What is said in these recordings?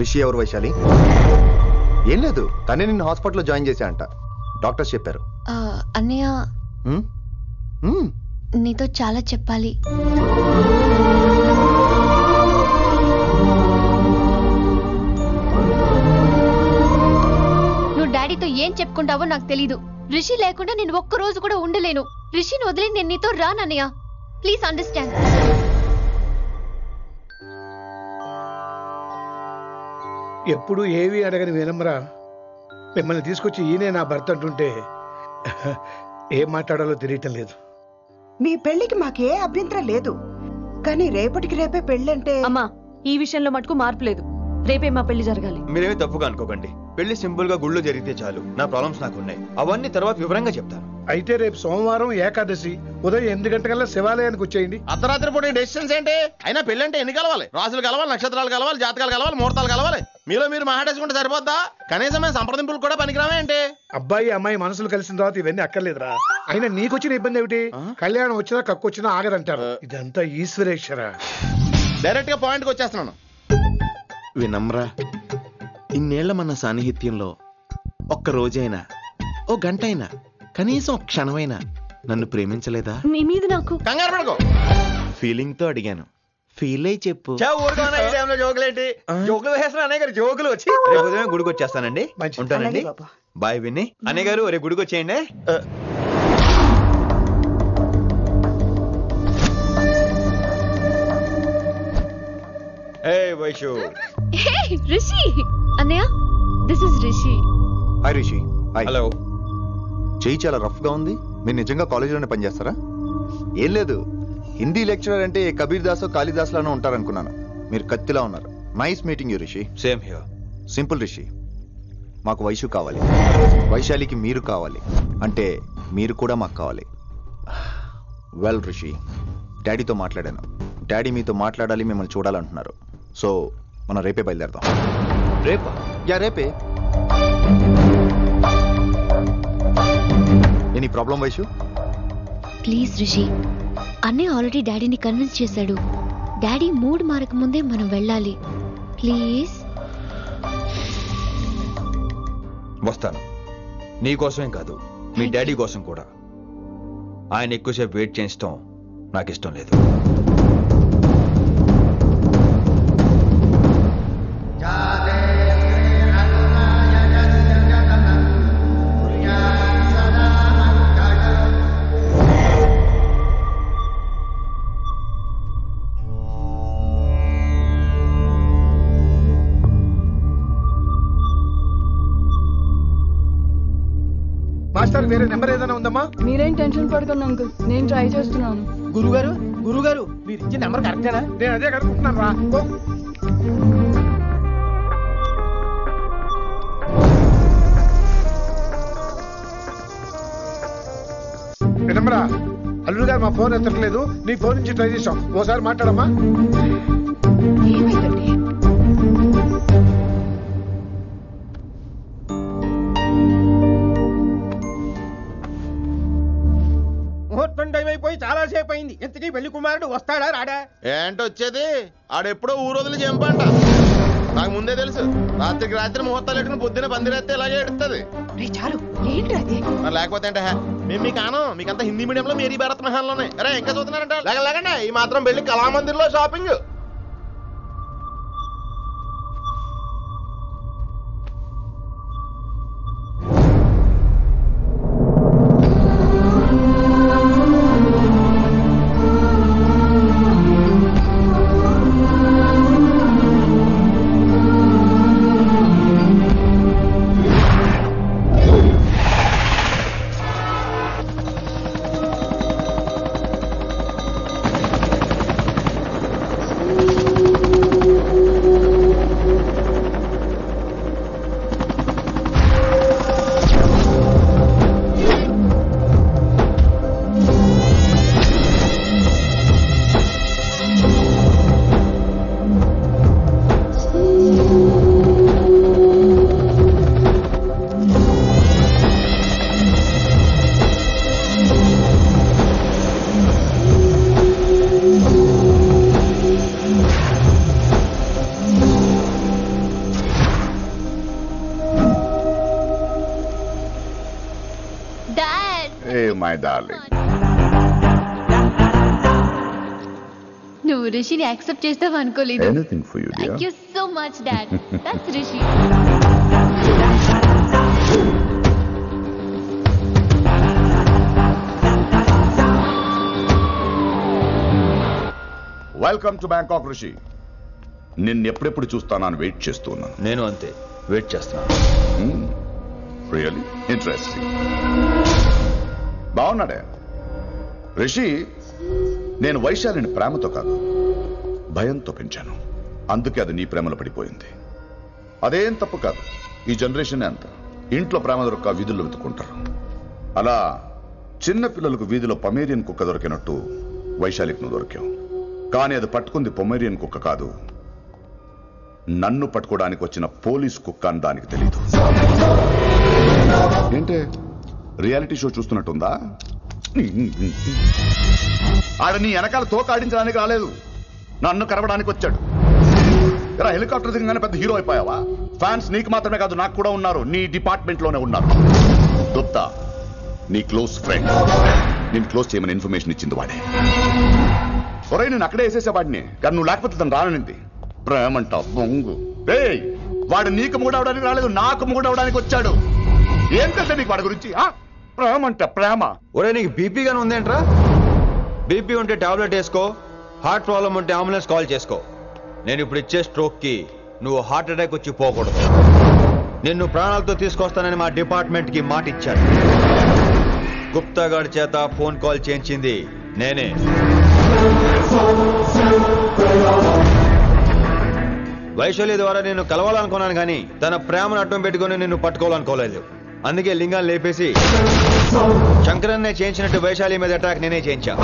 రిషి ఎవరు వైశాలి? ఏం లేదు, తనే నిన్ను హాస్పిటల్లో జాయిన్ చేశా అంట, డాక్టర్స్ చెప్పారు. అన్నయ్య నీతో చాలా చెప్పాలి. నువ్వు డాడీతో ఏం చెప్పుకుంటావో నాకు తెలీదు. రిషి లేకుండా నేను ఒక్క రోజు కూడా ఉండలేను. రిషిని వదిలి నేను నీతో రానన్నయ్య. Please understand. ఎప్పుడు ఏవి అడగని వినమ్రా మిమ్మల్ని తీసుకొచ్చి ఈయనే నా భర్త అంటుంటే ఏం మాట్లాడాలో తెలియటం లేదు. మీ పెళ్లికి మాకే అభ్యంతరం లేదు, కానీ రేపటికి రేపే పెళ్ళంటే. అమ్మా, ఈ విషయంలో మటుకు మార్పు లేదు. రేపే మా పెళ్లి జరగాలి. మీరేమీ తప్పుగా అనుకోకండి. పెళ్లి సింపుల్ గా గుళ్ళో జరిగితే చాలు. నా ప్రాబ్లమ్స్ నాకున్నాయి, అవన్నీ తర్వాత వివరంగా చెప్తాను. అయితే రేపు సోమవారం ఏకాదశి ఉదయం 8 గంటలకల్లా శివాలయానికి వచ్చేయండి. అర్ధరాత్రి పూట డెసిషన్స్ ఏంటి? అయినా పెళ్లి అంటే ఎన్ని కలవాలి? రాసులు కలవాలి, నక్షత్రాలు కలవాలి, జాతకాలు కలవాలి, ముహూర్తాలు కలవాలి. మీలో మీరు మాట్లాడేసుకుంటే సరిపోద్దా? కనీసమైన సంప్రదింపులు కూడా పనికిరావే అంటే. అబ్బాయి అమ్మాయి మనసులు కలిసిన తర్వాత ఇవన్నీ అక్కర్లేదురా. అయినా నీకొచ్చిన ఇబ్బంది ఏమిటి? కళ్యాణం వచ్చినా కక్కు వచ్చినా ఆగదంటారు. ఇదంతా ఈశ్వరేశ్వర. డైరెక్ట్ గా పాయింట్కి వచ్చేస్తున్నాను. వినమ్రా, ఇన్నేళ్ల మన సాన్నిహిత్యంలో ఒక్క రోజైనా, ఓ గంటైనా, కనీసం ఒక క్షణమైనా నన్ను ప్రేమించలేదా? మీ మీద నాకు కంగారు పడుకో. ఫీలింగ్ తో అడిగాను, ఫీల్ అయి చెప్పు. జోకులేంటి? జోకులు వేసిన అన్నయ్య గారు, జోకులు వచ్చి ఉదయం గుడికి వచ్చేస్తానండి. ఉంటానండి. బాయ్ విన్ని. అన్నయ్య గారు రేపు గుడికి వచ్చేయండి. వైషు. రిషి అన్నయ్య, this is Rishi. Hi Rishi. Hello. చెయ్యి చాలా రఫ్ గా ఉంది. మీరు నిజంగా కాలేజీలోనే పనిచేస్తారా? ఏం లేదు, హిందీ లెక్చరర్ అంటే కబీర్ దాస్ కాళిదాస్ లానో ఉంటారనుకున్నాను. మీరు కత్తిలా ఉన్నారు. Nice meeting you Rishi. Same here. Simple Rishi, మాకు వైషు కావాలి, వైశాలికి మీరు కావాలి, అంటే మీరు కూడా మాకు కావాలి. వెల్ రిషి, డాడీతో మాట్లాడాను. డాడీ మీతో మాట్లాడాలి, మిమ్మల్ని చూడాలంటున్నారు. సో మనం రేపే బయలుదేరదాం. రేపా? యా రేపే. Any problem Vaishu? Please Rishi, అన్నయ్య ఆల్రెడీ డాడీని కన్విన్స్ చేశాడు. డాడీ మూడ్ మారక ముందే మనం వెళ్ళాలి. ప్లీజ్. వస్తాను. నీకోసమేం కాదు, మీ డాడీ కోసం కూడా. ఆయన ఎక్కువసేపు వెయిట్ చేయించడం నాకు ఇష్టం లేదు. మాస్టర్ వేరే నెంబర్ ఏదైనా ఉందమ్మా? మీరేం టెన్షన్ పడకండి అంకుల్, నేను ట్రై చేస్తున్నాను. గురుగారు మీరు ఇచ్చిన నెంబర్ కరెక్టేనా? నేను అదే కనుక్కుంటున్నాను రా. వినమ్రా, అల్లుడు గారు మా ఫోన్ ఎత్తట్లేదు. నీ ఫోన్ నుంచి ట్రై చేసాం, ఓసారి మాట్లాడమ్మా. ఏమైందండి? ముహూర్తం టైం అయిపోయి చాలా సేపు అయింది. ఇంతకీ పెళ్లి కుమారుడు వస్తాడా రాడా? ఏంటి వచ్చేది? ఆడెప్పుడో ఊరోజులు చెంపంట. నాకు ముందే తెలుసు. రాత్రికి రాత్రి ముహూర్తాలు ఎట్టుకుని పొద్దున పందిరేస్తే ఇలాగే ఎడుతుంది. చాలు, ఏంటి అది? మరి లేకపోతే అంటే మేము మీకు ఆను, మీకంతా హిందీ మీడియంలో మేరీ భారత్ మహాల్లోనే. అరే ఇంకా చూస్తున్నారంట. లేకండి, ఈ మాత్రం పెళ్లి కళామందిర్లో షాపింగ్. My darling. నువ్వు రిషిని యాక్సెప్ట్ చేస్తావు అనుకోలేదు. Anything for you dear. Thank you so much dad. That's Rishi. Welcome to Bangkok Rishi. నిన్నెప్పుడెప్పుడు చూస్తానని వెయిట్ చేస్తూ ఉన్నాను. నేను అంతే వెయిట్ చేస్తున్నాను. Really interesting. బాగున్నాడే రిషి. నేను వైశాలిని ప్రేమతో కాదు భయంతో పెంచాను. అందుకే అది నీ ప్రేమలో పడిపోయింది. అదేం తప్పు కాదు. ఈ జనరేషన్ అంత ఇంట్లో ప్రేమ దొరక్క వీధుల్లో వెతుక్కుంటారు. అలా చిన్న పిల్లలకు వీధిలో పొమేరియన్ కుక్క దొరికినట్టు వైశాలికి నువ్వు దొరికావు. కానీ అది పట్టుకుంది పొమేరియన్ కుక్క కాదు, నన్ను పట్టుకోవడానికి వచ్చిన పోలీస్ కుక్క అని దానికి తెలీదు. ఏంటే రియాలిటీ షో చూస్తున్నట్టుందా? ఆడ నీ వెనకాల తోక ఆడించడానికి రాలేదు, నన్ను కరవడానికి వచ్చాడు. ఇలా హెలికాప్టర్ దిగగానే పెద్ద హీరో అయిపోయావా? ఫ్యాన్స్ నీకు మాత్రమే కాదు నాకు కూడా ఉన్నారు. నీ డిపార్ట్మెంట్ లోనే ఉన్నారు. గుప్తా నీ క్లోజ్ ఫ్రెండ్. నేను క్లోజ్ చేయమని ఇన్ఫర్మేషన్ ఇచ్చింది వాడే. ఒరే నేను అక్కడే వేసేసేవాడిని, కానీ నువ్వు లేకపోతే తను రానుంది. ప్రేమంట బొంగు. వాడు నీకు మూడవడానికి రాలేదు, నాకు మూడవడానికి వచ్చాడు. ఏం తెలుసా నీకు వాడి గురించి? ప్రేమంట ప్రేమ. ఒరే నీకు బీపీ గానీ ఉందేంట్రా? బీపీ ఉంటే టాబ్లెట్ వేసుకో, హార్ట్ ప్రాబ్లం ఉంటే అంబులెన్స్ కాల్ చేసుకో. నేను ఇప్పుడు ఇచ్చే స్ట్రోక్ కి నువ్వు హార్ట్ అటాక్ వచ్చి పోకూడదు. నిన్ను ప్రాణాలతో తీసుకొస్తానని మా డిపార్ట్మెంట్ కి మాట ఇచ్చాను. గుప్తా గారి చేత ఫోన్ కాల్ చేయించింది నేనే. వైశాలి ద్వారా నేను కలవాలనుకున్నాను కానీ తన ప్రేమను అడ్డం పెట్టుకుని నిన్ను పట్టుకోవాలనుకోలేదు. అందుకే లింగాన్ని లేపేసి శంకరన్నే చేయించినట్టు వైశాలి మీద అటాక్ నేనే చేయించా.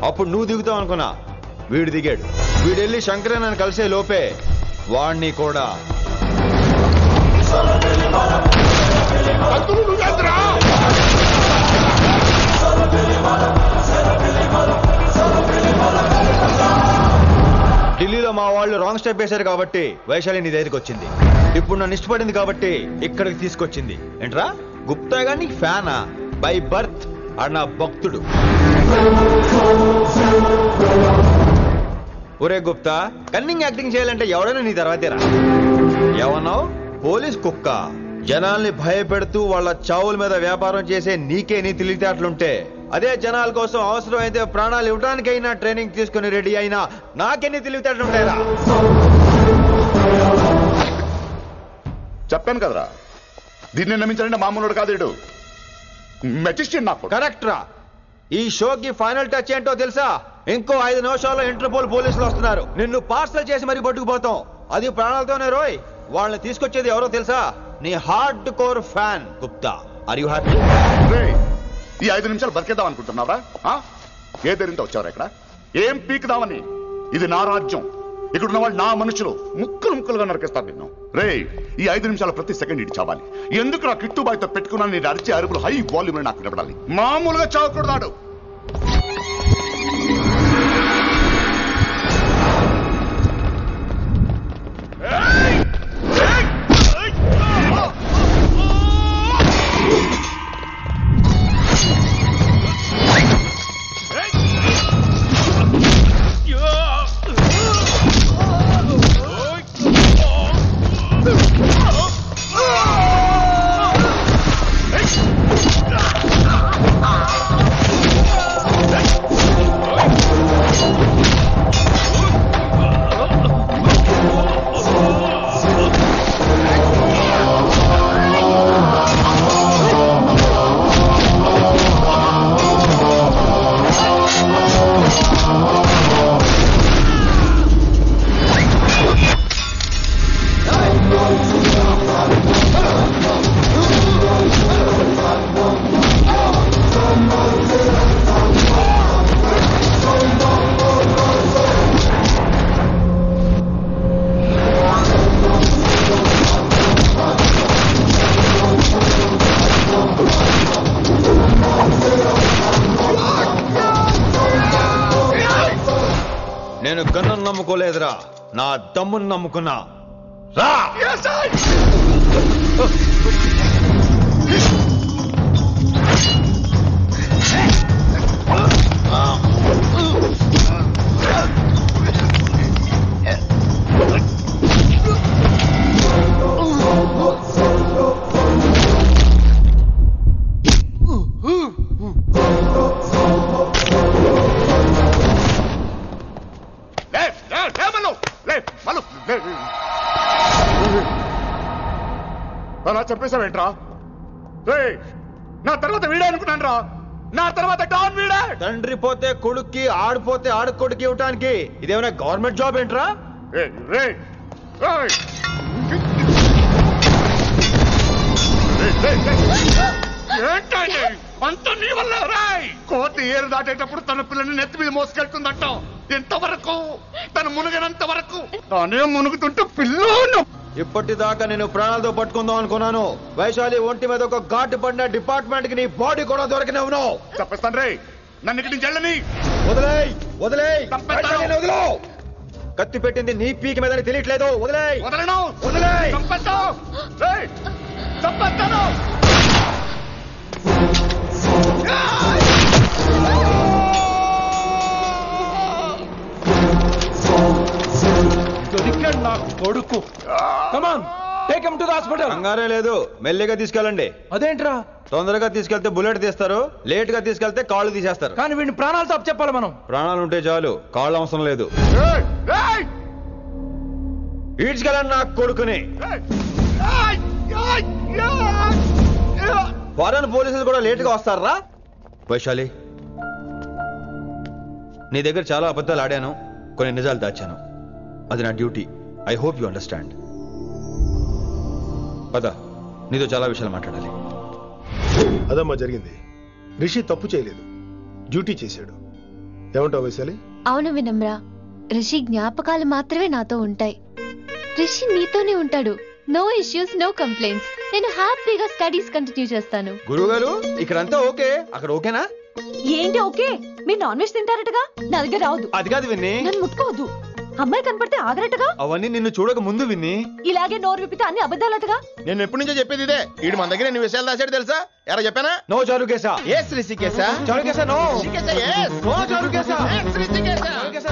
అప్పుడు నువ్వు దిగుతావు అనుకున్నా, వీడు దిగాడు. వీడెళ్ళి శంకరన్నని కలిసే లోపే వాణ్ణి కూడా ఢిల్లీలో మా వాళ్ళు రాంగ్ స్టెప్ వేశారు కాబట్టి వైశాలి నీ దగ్గరికి వచ్చింది. ఇప్పుడు నన్ను ఇష్టపడింది కాబట్టి ఇక్కడికి తీసుకొచ్చింది. ఏంట్రా గుప్తా గాని ఫ్యానా? బై బర్త్ ఆడు నా భక్తుడు. ఒరే గుప్తా, కన్నింగ్ యాక్టింగ్ చేయాలంటే ఎవరైనా నీ తర్వాతేరా. ఏమన్నావు? పోలీస్ కుక్క. జనాల్ని భయపెడుతూ వాళ్ళ చావుల మీద వ్యాపారం చేసే నీకే నీ తెలివితేటలుంటే, అదే జనాల కోసం అవసరమైతే ప్రాణాలు ఇవ్వడానికైనా ట్రైనింగ్ తీసుకుని రెడీ అయినా నాకెన్ని తెలివితేటలుంటాయిరా? చెప్పాను కదరా, దీన్ని నమ్మించాలంటే మామూలుడు కాదు, మెజిస్టియన్. నాకు కరెక్ట్ రా. ఈ షోకి ఫైనల్ టచ్ ఏంటో తెలుసా? ఇంకో 5 నిమిషాల్లో ఇంటర్పోల్ పోలీసులు వస్తున్నారు. నిన్ను పార్సల్ చేసి మరీ పట్టుకుపోతాం. అది ప్రాణాలతోనే రోయ్. వాళ్ళని తీసుకొచ్చేది ఎవరో తెలుసా? నీ hard core fan Gupta. Are you happy? ఈ 5 నిమిషాలు బతికేద్దాం అనుకుంటున్నావా? ఏ ధైర్యంతో వచ్చావరా ఇక్కడ? ఏం పీకుదామని? ఇది నా రాజ్యం. ఇక్కడున్న వాళ్ళు నా మనుషులు. ముక్కలు ముక్కలుగా నరికేస్తారు నిన్ను. ఈ 5 నిమిషాలు ప్రతి సెకండ్ ఇటు చావాలి. ఎందుకు నా కిట్టుబాయితో పెట్టుకున్నాను? నేను అరిచే అరుపులు హై వాల్యూమ్ నాకు వినపడాలి. మామూలుగా చావకూడదాడు. నేను గన్నును నమ్ముకోలేదురా, నా దమ్మును నమ్ముకున్నా. రా. అలా చెప్పేశావేంట్రా? నా తర్వాత వీడే అనుకున్నాను రా. నా తర్వాత డాన్ వీడే. తండ్రి పోతే కొడుక్కి, ఆడిపోతే ఆడుకొడుకి ఇవ్వటానికి ఇదేమైనా గవర్నమెంట్ జాబ్ ఏంట్రా? అంత నీ వల్ల రాయ్. కోతి ఏరు దాటేటప్పుడు తన పిల్లని నెత్తి మీద మోసుకెళ్తుందంట. ఎంతవరకు? తను మునిగినంత వరకు తానే మునుగుతుంటే పిల్లను. ఇప్పటిదాకా నేను ప్రాణాలతో పట్టుకుందాం అనుకున్నాను. వైశాలి ఒంటి మీద ఒక ఘాటు పడిన డిపార్ట్మెంట్ కి నీ బాడీ కూడా దొరికినవును. చెప్పేస్తాను రే, నన్ను ఇక్కడి నుంచి వెళ్ళని. వదిలేయ్ వదిలేయ్, వదిలో. కత్తి పెట్టింది నీ పీక మీద తెలియట్లేదు. వదిలేయ్. వదలను. వదిలేయ్. చంపేస్తాను. చంపేస్తాను. దొరికాడు నా కొడుకు. Come on, take him to the hospital. కంగారే లేదు, మెల్లిగా తీసుకెళ్ళండి. అదేంట్రా? తొందరగా తీసుకెళ్తే బుల్లెట్ తీస్తారు, లేట్ గా తీసుకెళ్తే కాళ్ళు తీసేస్తారు. కానీ వీడిని ప్రాణాలతో అప్పచెప్పాలి మనం. ప్రాణాలు ఉంటే చాలు, కాళ్ళు అవసరం లేదు. ఈడ్చుకెళ్ళండి నా కొడుకుని. ఫారెన్ పోలీసులు కూడా లేట్ గా వస్తారా? వైశాలి, నీ దగ్గర చాలా అబద్ధాలు ఆడాను, కొన్ని నిజాలు దాచాను. అది నా duty. I hope you understand. పద, నీతో చాలా విషయాలు మాట్లాడాలి. అదమ్మా జరిగింది. రిషి తప్పు చేయలేదు, డ్యూటీ చేశాడు. ఏమంటావు వైశాలి? అవును వినమ్రా, రిషి జ్ఞాపకాలు మాత్రమే నాతో ఉంటాయి. రిషి నీతోనే ఉంటాడు. No issues, no complaints. నేను హ్యాపీగా స్టడీస్ కంటిన్యూ చేస్తాను. గురువు గారు, ఇక్కడంతా ఓకే, అక్కడ ఓకేనా? ఏంటి ఓకే? మీరు నాన్ వెజ్ తింటారటగా? నా దగ్గర రావద్దు. అది కాదు విన్ని. నన్ను ముట్టుకోవద్దు. అమ్మాయి కనపడితే ఆగరటగా? అవన్నీ నిన్ను చూడక ముందు విన్ని. ఇలాగే నోరు విప్పితే అన్ని అబద్ధాలటగా? నేను ఎప్పటి నుంచో చెప్పేది ఇదే. వీడు మన దగ్గర ఎన్ని విషయాలు దాచాడు తెలుసా? ఎరా చెప్పానా? No చారుకేసా. Yes రిషికేశా. చారుకేసా no. రిషికేశా yes. No చారుకేసా. Yes రిషికేశా.